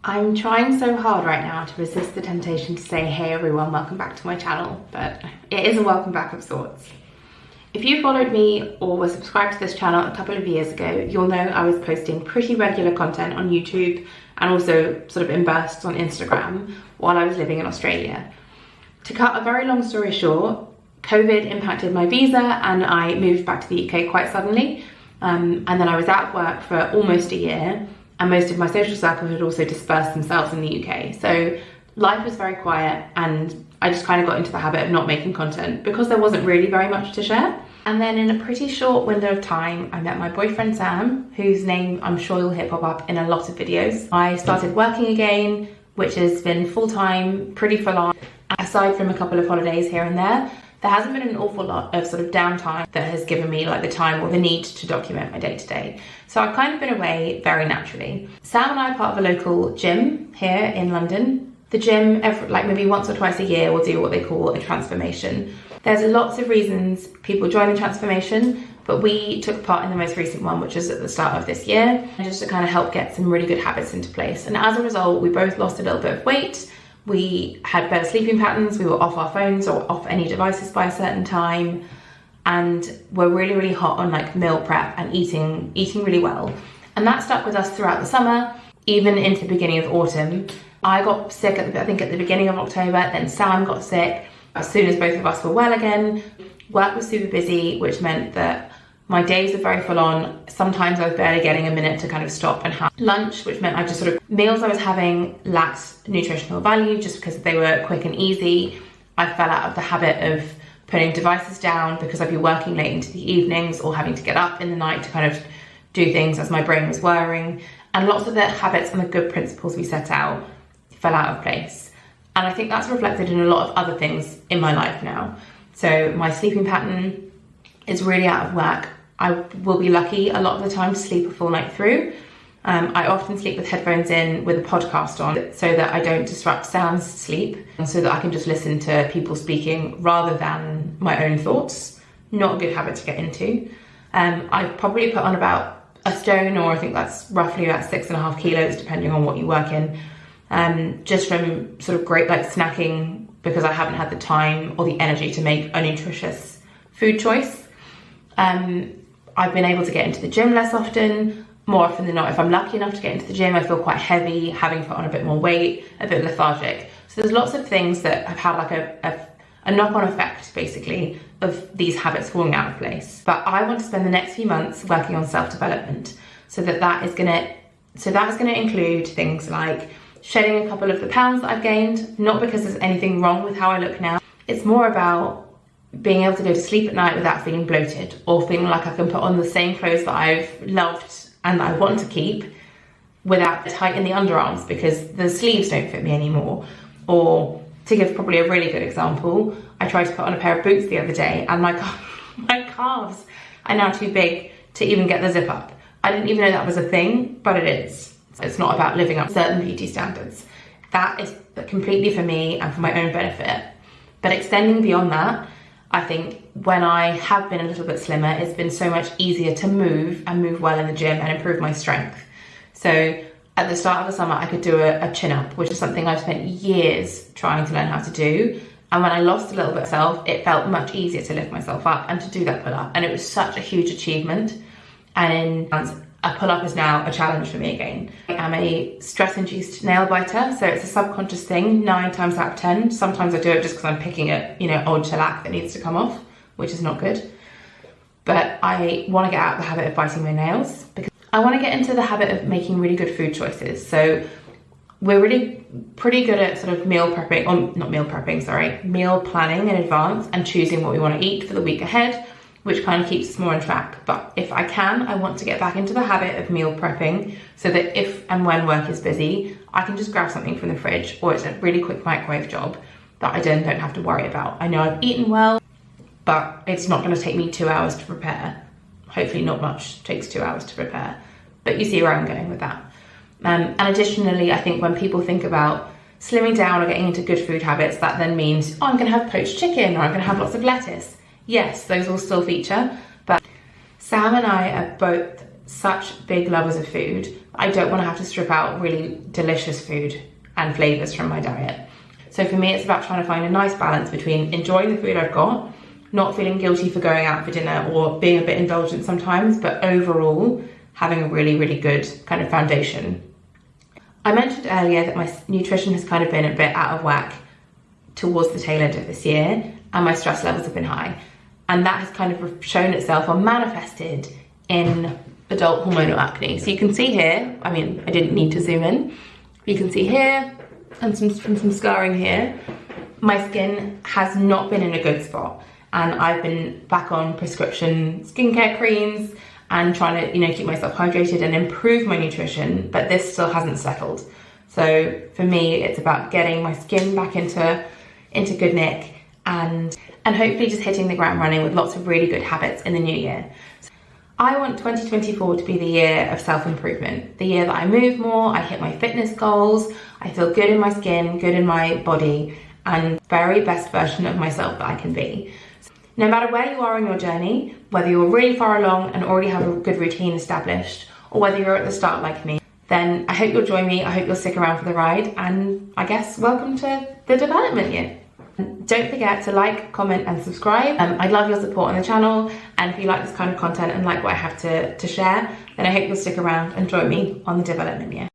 I'm trying so hard right now to resist the temptation to say, hey everyone, welcome back to my channel, but it is a welcome back of sorts. If you followed me or were subscribed to this channel a couple of years ago, you'll know I was posting pretty regular content on YouTube and also sort of in bursts on Instagram while I was living in Australia. To cut a very long story short, COVID impacted my visa and I moved back to the UK quite suddenly. And then I was out of work for almost a year, and most of my social circle had also dispersed themselves in the UK. So life was very quiet and I just kind of got into the habit of not making content because there wasn't really very much to share. And then in a pretty short window of time, I met my boyfriend Sam, whose name I'm sure you'll hear pop up in a lot of videos. I started working again, which has been full-time, pretty full-on. Aside from a couple of holidays here and there hasn't been an awful lot of sort of downtime that has given me like the time or the need to document my day-to-day. So I've kind of been away very naturally. Sam and I are part of a local gym here in London. The gym, like maybe once or twice a year, will do what they call a transformation. There's lots of reasons people join the transformation, but we took part in the most recent one, which was at the start of this year, just to kind of help get some really good habits into place. And as a result, we both lost a little bit of weight. We had better sleeping patterns, we were off our phones or off any devices by a certain time, and we're really, really hot on like meal prep and eating really well. And that stuck with us throughout the summer, even into the beginning of autumn. I got sick I think at the beginning of October, then Sam got sick. As soon as both of us were well again, work was super busy, which meant that my days were very full on. Sometimes I was barely getting a minute to kind of stop and have lunch, which meant I just sort of, meals I was having lacked nutritional value just because they were quick and easy. I fell out of the habit of putting devices down because I'd be working late into the evenings or having to get up in the night to kind of do things as my brain was whirring. And lots of the habits and the good principles we set out fell out of place. And I think that's reflected in a lot of other things in my life now. So my sleeping pattern is really out of whack. I will be lucky a lot of the time to sleep a full night through. I often sleep with headphones in with a podcast on so that I don't disrupt Sam's sleep, and so that I can just listen to people speaking rather than my own thoughts. Not a good habit to get into. I probably put on about a stone, or I think that's roughly about 6.5 kilos, depending on what you work in, just from sort of great like snacking because I haven't had the time or the energy to make a nutritious food choice. I've been able to get into the gym less often. More often than not, if I'm lucky enough to get into the gym, I feel quite heavy, having put on a bit more weight, a bit lethargic. So there's lots of things that have had like a knock-on effect, basically, of these habits falling out of place. But I want to spend the next few months working on self-development, so that is gonna include things like shedding a couple of the pounds that I've gained, not because there's anything wrong with how I look now. It's more about being able to go to sleep at night without feeling bloated or feeling like I can put on the same clothes that I've loved and that I want to keep without tight in the underarms because the sleeves don't fit me anymore. Or to give probably a really good example, I tried to put on a pair of boots the other day and my calves are now too big to even get the zip up. I didn't even know that was a thing, but it is. It's not about living up to certain beauty standards. That is completely for me and for my own benefit. But extending beyond that, I think when I have been a little bit slimmer, it's been so much easier to move and move well in the gym and improve my strength. So at the start of the summer, I could do a chin-up, which is something I've spent years trying to learn how to do. And when I lost a little bit of self, it felt much easier to lift myself up and to do that pull-up. And it was such a huge achievement. And a pull-up is now a challenge for me again. I'm a stress-induced nail biter, so it's a subconscious thing 9 times out of 10. Sometimes I do it just because I'm picking at, old shellac that needs to come off, which is not good. But I want to get out of the habit of biting my nails because I want to get into the habit of making really good food choices. So we're really pretty good at sort of meal planning in advance and choosing what we want to eat for the week ahead, which kind of keeps us more on track. But if I can, I want to get back into the habit of meal prepping so that if and when work is busy, I can just grab something from the fridge, or it's a really quick microwave job that I don't have to worry about. I know I've eaten well, but it's not going to take me 2 hours to prepare. Hopefully not much takes 2 hours to prepare, but you see where I'm going with that. And additionally, I think when people think about slimming down or getting into good food habits, that then means, oh, I'm going to have poached chicken, or I'm going to have lots of lettuce. Yes, those will still feature, but Sam and I are both such big lovers of food. I don't want to have to strip out really delicious food and flavors from my diet. So for me, it's about trying to find a nice balance between enjoying the food I've got, not feeling guilty for going out for dinner or being a bit indulgent sometimes, but overall having a really, really good kind of foundation. I mentioned earlier that my nutrition has kind of been a bit out of whack towards the tail end of this year, and my stress levels have been high. And that has kind of shown itself or manifested in adult hormonal acne. So you can see here, I mean, I didn't need to zoom in. You can see here, and some scarring here. My skin has not been in a good spot, and I've been back on prescription skincare creams and trying to, you know, keep myself hydrated and improve my nutrition, but this still hasn't settled. So for me, it's about getting my skin back into good nick and hopefully just hitting the ground running with lots of really good habits in the new year. I want 2024 to be the year of self-improvement, the year that I move more, I hit my fitness goals, I feel good in my skin, good in my body, and very best version of myself that I can be. No matter where you are on your journey, whether you're really far along and already have a good routine established, or whether you're at the start like me, then I hope you'll join me, I hope you'll stick around for the ride, and I guess welcome to the development year. Don't forget to like, comment and subscribe. I'd love your support on the channel, and if you like this kind of content and like what I have to share, then I hope you'll stick around and join me on the development year.